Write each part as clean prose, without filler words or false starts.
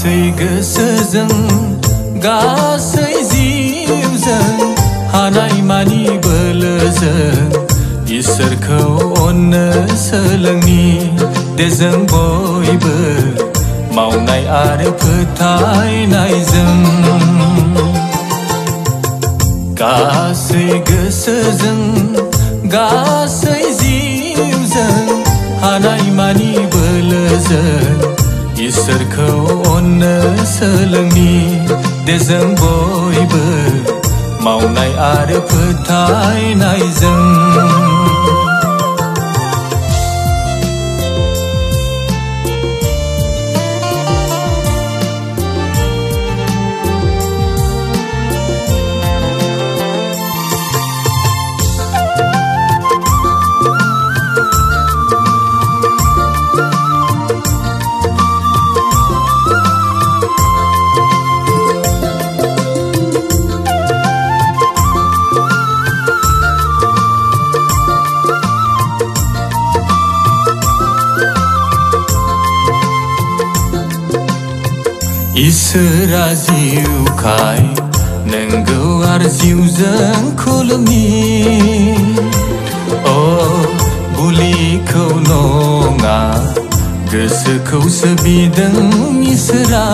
गासै गोसोजों गासै जिउजों हानायमानि बोलोजों इसोरखौ अननो सोलोंनि दे जों बयबो मावनाय आरो फोथायनायजों गासै गोसोजों गासै जिउजों हानायमानि बोलोजों इसोरखौ अननो सोलोंनि दे जों बयबो मावनाय आरो फोथायनायजों इसोरा जिउखाय नोंगौ आरो जिउजों खुलुमनि बुलिखौ नङा गोसोखौसो बिदों इसोरा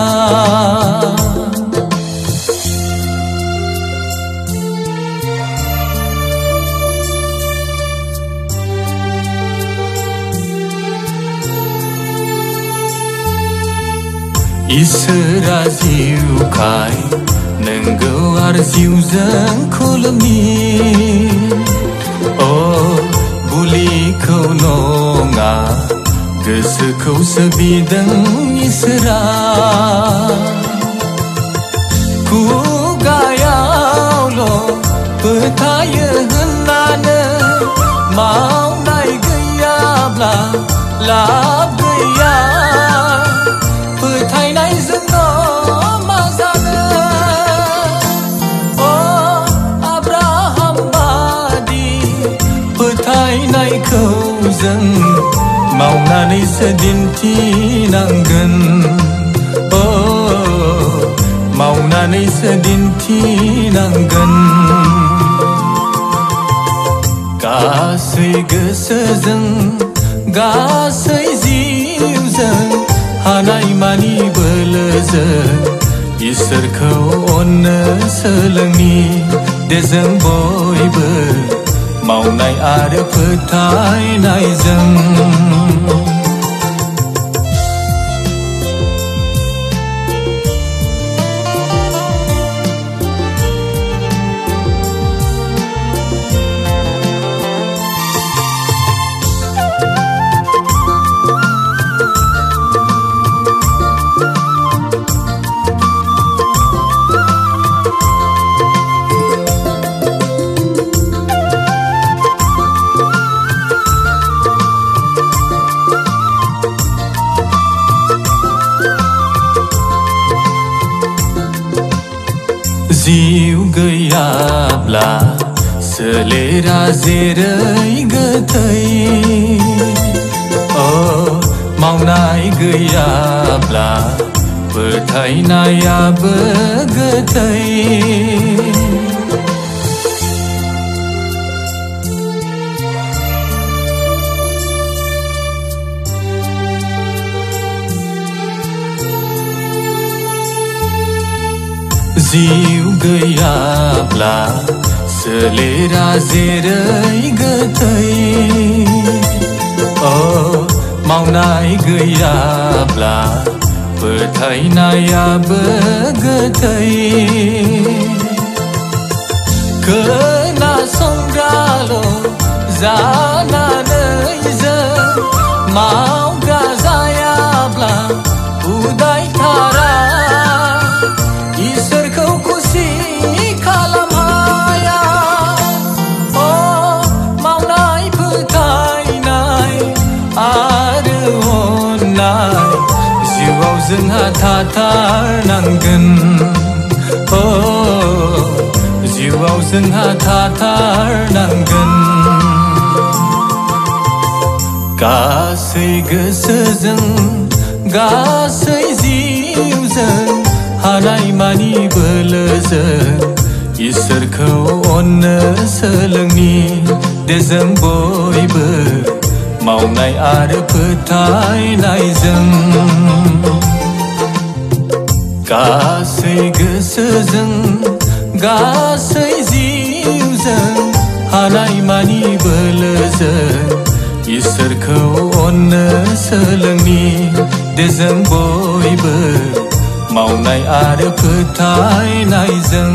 इसोरा जिउखाय नोंगौ आरो जिउजों खुलुमनि बुलिखौ नङा गोसोखौसो बिदों इसोरा खुगायावल' फोथायो होननानै मावनाय गैयाब्ला लाब गैया फोथायनायजोंल' मा जानो आब्राहाम बादि फोथायनायखौ जों मावनानैसो दिन्थिनांगोन मावनानैसो दिन्थिनांगोन गासै गोसोजों गासै जिउजों हानायमानि बोलोजों इसोरखौ अननो सोलोंनि दे जों बयबो मावनाय आरो फोथायनायजों जिउ गैयाब्ला सोलेरा जेरै गोथै मावनाय गैयाब्ला फोथायनायाबो गोथै जिउ गैयाब्ला सोलेरा जेरै गोथै मावनाय गैयाब्ला फोथायनायाबो गोथै खोनासंग्राल' जानानै जों मावग्रा जायाब्ला उदायथारा इसोरखौ खुसि खालामहाया मावनाय फोथायनाय आरो अननाय जिउआव जोंहा थाथारनांगोन जिउआव जोंहा थाथारनांगोन गासै गोसोजों गासै जिउजों हानायमानि बोलोजों इसोरखौ अननो सोलोंनि दे जों बयबो मावनाय आरो फोथायनायजों गासै गोसोजों गासै जिउजों हानायमानि बोलोजों इसोरखौ अननो सोलोंनि दे जों बयबो मावनाय आरो फोथायनायजों